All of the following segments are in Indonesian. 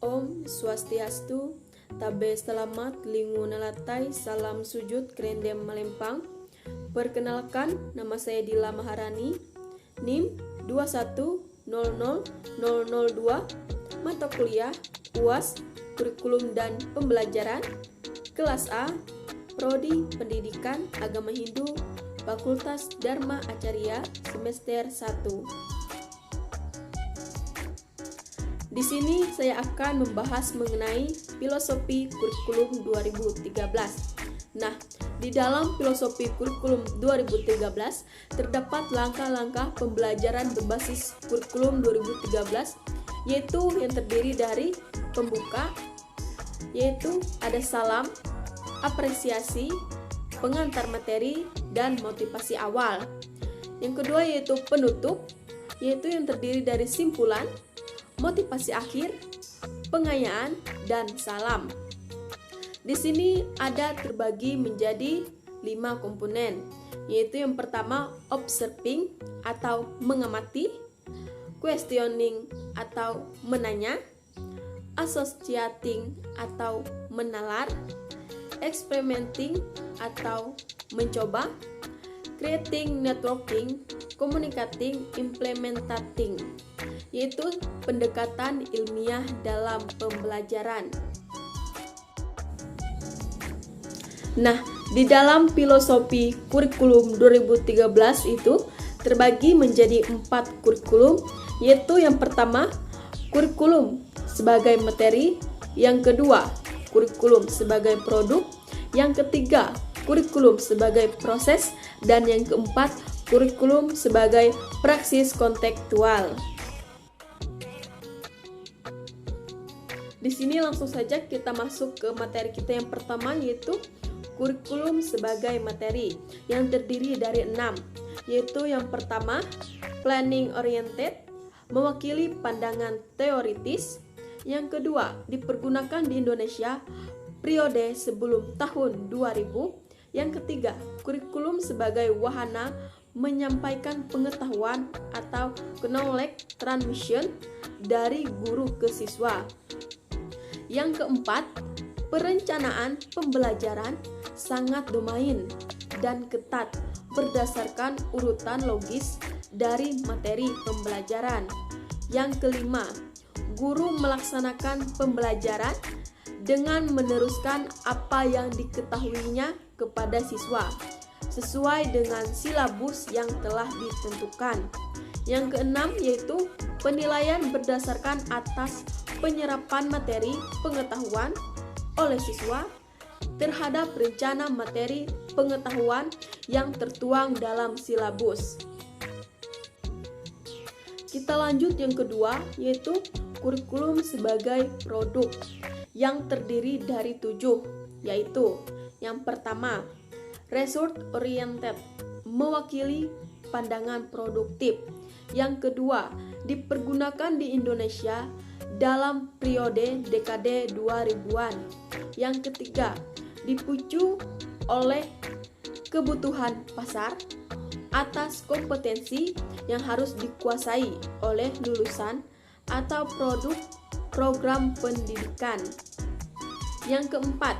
Om Swastiastu, Tabe Selamat, Lingu Nalatai, Salam Sujud, Krendem Malempang. Perkenalkan, nama saya Dila Maharani, NIM 2100002, mata kuliah UAS, Kurikulum dan Pembelajaran, Kelas A, Prodi Pendidikan Agama Hindu, Fakultas Dharma Acarya, semester 1. Di sini saya akan membahas mengenai filosofi kurikulum 2013. Nah, di dalam filosofi kurikulum 2013 terdapat langkah-langkah pembelajaran berbasis kurikulum 2013, yaitu yang terdiri dari pembuka, yaitu ada salam, apresiasi, pengantar materi, dan motivasi awal. Yang kedua yaitu penutup, yaitu yang terdiri dari simpulan, motivasi akhir, pengayaan, dan salam. Di sini ada terbagi menjadi 5 komponen, yaitu yang pertama observing atau mengamati, questioning atau menanya, associating atau menalar, experimenting atau mencoba, creating networking, communicating, implementing, yaitu pendekatan ilmiah dalam pembelajaran. Nah, di dalam filosofi kurikulum 2013 itu terbagi menjadi 4 kurikulum, yaitu yang pertama kurikulum sebagai materi, yang kedua kurikulum sebagai produk, yang ketiga kurikulum sebagai proses, dan yang keempat kurikulum sebagai praksis kontekstual. Di sini langsung saja kita masuk ke materi kita yang pertama, yaitu kurikulum sebagai materi yang terdiri dari 6, yaitu yang pertama planning oriented, mewakili pandangan teoritis. Yang kedua, dipergunakan di Indonesia periode sebelum tahun 2000. Yang ketiga, kurikulum sebagai wahana menyampaikan pengetahuan atau knowledge transmission dari guru ke siswa. Yang keempat, perencanaan pembelajaran sangat domain dan ketat berdasarkan urutan logis dari materi pembelajaran. Yang kelima, guru melaksanakan pembelajaran dengan meneruskan apa yang diketahuinya kepada siswa sesuai dengan silabus yang telah ditentukan. Yang keenam yaitu penilaian berdasarkan atas penyerapan materi pengetahuan oleh siswa terhadap rencana materi pengetahuan yang tertuang dalam silabus. Kita lanjut yang kedua, yaitu kurikulum sebagai produk yang terdiri dari 7, yaitu yang pertama result oriented, mewakili pandangan produktif. Yang kedua, dipergunakan di Indonesia dalam periode dekade 2000-an. Yang ketiga, dipicu oleh kebutuhan pasar atas kompetensi yang harus dikuasai oleh lulusan atau produk program pendidikan. Yang keempat,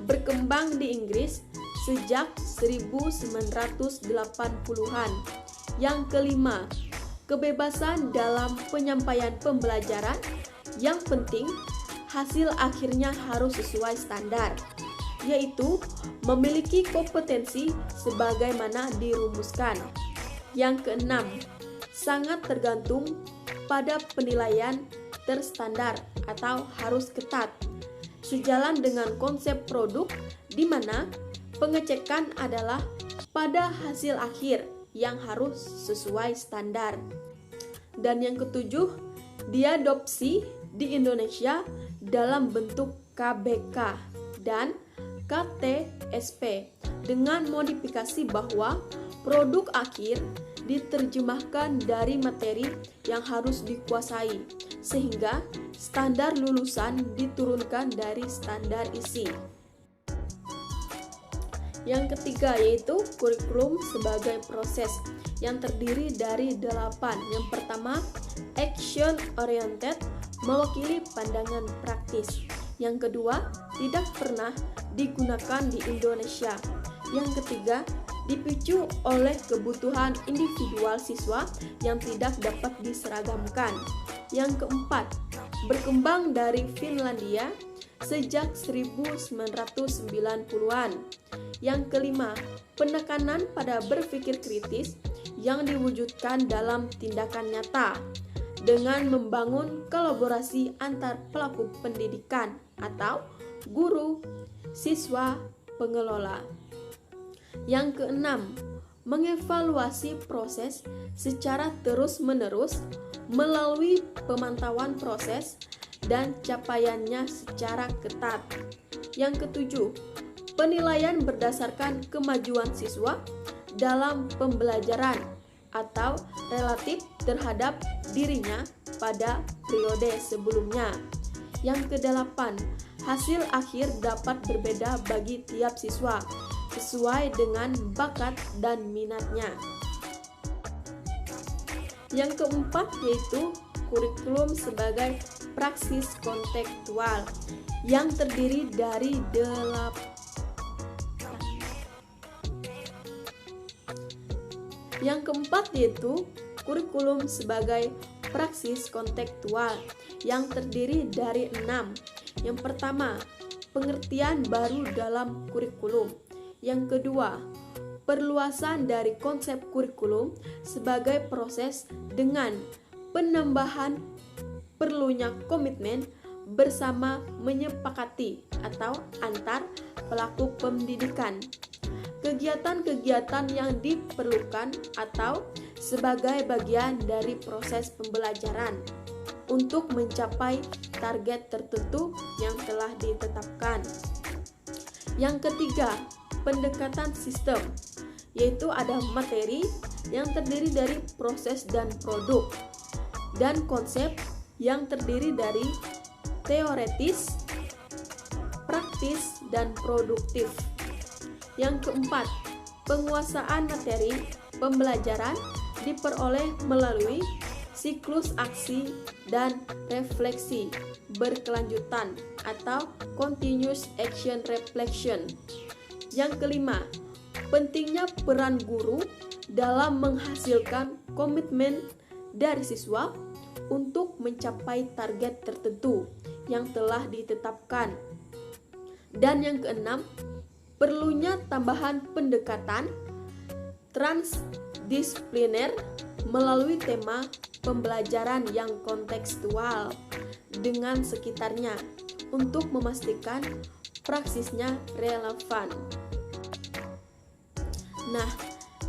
berkembang di Inggris sejak 1980-an. Yang kelima, kebebasan dalam penyampaian pembelajaran. Yang penting, hasil akhirnya harus sesuai standar, yaitu memiliki kompetensi sebagaimana dirumuskan. Yang keenam, sangat tergantung pada penilaian terstandar atau harus ketat, sejalan dengan konsep produk di mana pengecekan adalah pada hasil akhir yang harus sesuai standar. Dan yang ketujuh, diadopsi di Indonesia dalam bentuk KBK dan KTSP dengan modifikasi bahwa produk akhir diterjemahkan dari materi yang harus dikuasai, sehingga standar lulusan diturunkan dari standar isi. Yang ketiga yaitu kurikulum sebagai proses yang terdiri dari 8. Yang pertama, action oriented, mewakili pandangan praktis. Yang kedua, tidak pernah digunakan di Indonesia. Yang ketiga, dipicu oleh kebutuhan individual siswa yang tidak dapat diseragamkan. Yang keempat, berkembang dari Finlandia sejak 1990-an. Yang kelima, penekanan pada berpikir kritis yang diwujudkan dalam tindakan nyata dengan membangun kolaborasi antar pelaku pendidikan atau guru, siswa, pengelola. Yang keenam, mengevaluasi proses secara terus-menerus melalui pemantauan proses dan capaiannya secara ketat. Yang ketujuh, penilaian berdasarkan kemajuan siswa dalam pembelajaran atau relatif terhadap dirinya pada periode sebelumnya. Yang kedelapan, hasil akhir dapat berbeda bagi tiap siswa sesuai dengan bakat dan minatnya. Yang keempat yaitu kurikulum sebagai praksis kontekstual yang terdiri dari 8. Yang keempat yaitu kurikulum sebagai praksis kontekstual yang terdiri dari 6. Yang pertama, pengertian baru dalam kurikulum. Yang kedua, perluasan dari konsep kurikulum sebagai proses dengan penambahan perlunya komitmen bersama menyepakati atau antar pelaku pendidikan. Kegiatan-kegiatan yang diperlukan atau sebagai bagian dari proses pembelajaran untuk mencapai target tertentu yang telah ditetapkan. Yang ketiga, pendekatan sistem, yaitu ada materi yang terdiri dari proses dan produk, dan konsep yang terdiri dari teoretis, praktis, dan produktif. Yang keempat, penguasaan materi pembelajaran diperoleh melalui siklus aksi dan refleksi berkelanjutan atau continuous action reflection. Yang kelima, pentingnya peran guru dalam menghasilkan komitmen dari siswa untuk mencapai target tertentu yang telah ditetapkan. Dan yang keenam, perlunya tambahan pendekatan transdisipliner melalui tema pembelajaran yang kontekstual dengan sekitarnya untuk memastikan praksisnya relevan. Nah,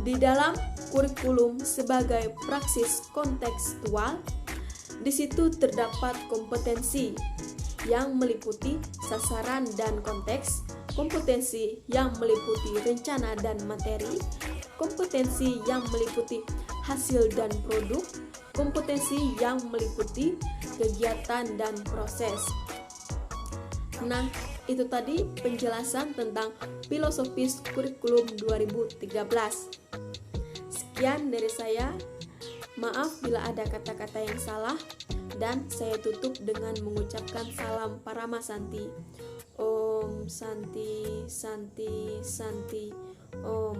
di dalam kurikulum sebagai praksis kontekstual, di situ terdapat kompetensi yang meliputi sasaran dan konteks, kompetensi yang meliputi rencana dan materi, kompetensi yang meliputi hasil dan produk, kompetensi yang meliputi kegiatan dan proses. Nah, itu tadi penjelasan tentang filosofis kurikulum 2013. Sekian dari saya. Maaf bila ada kata-kata yang salah, dan saya tutup dengan mengucapkan salam Paramasanti. Om Santi Santi Santi Om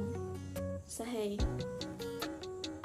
Sahai.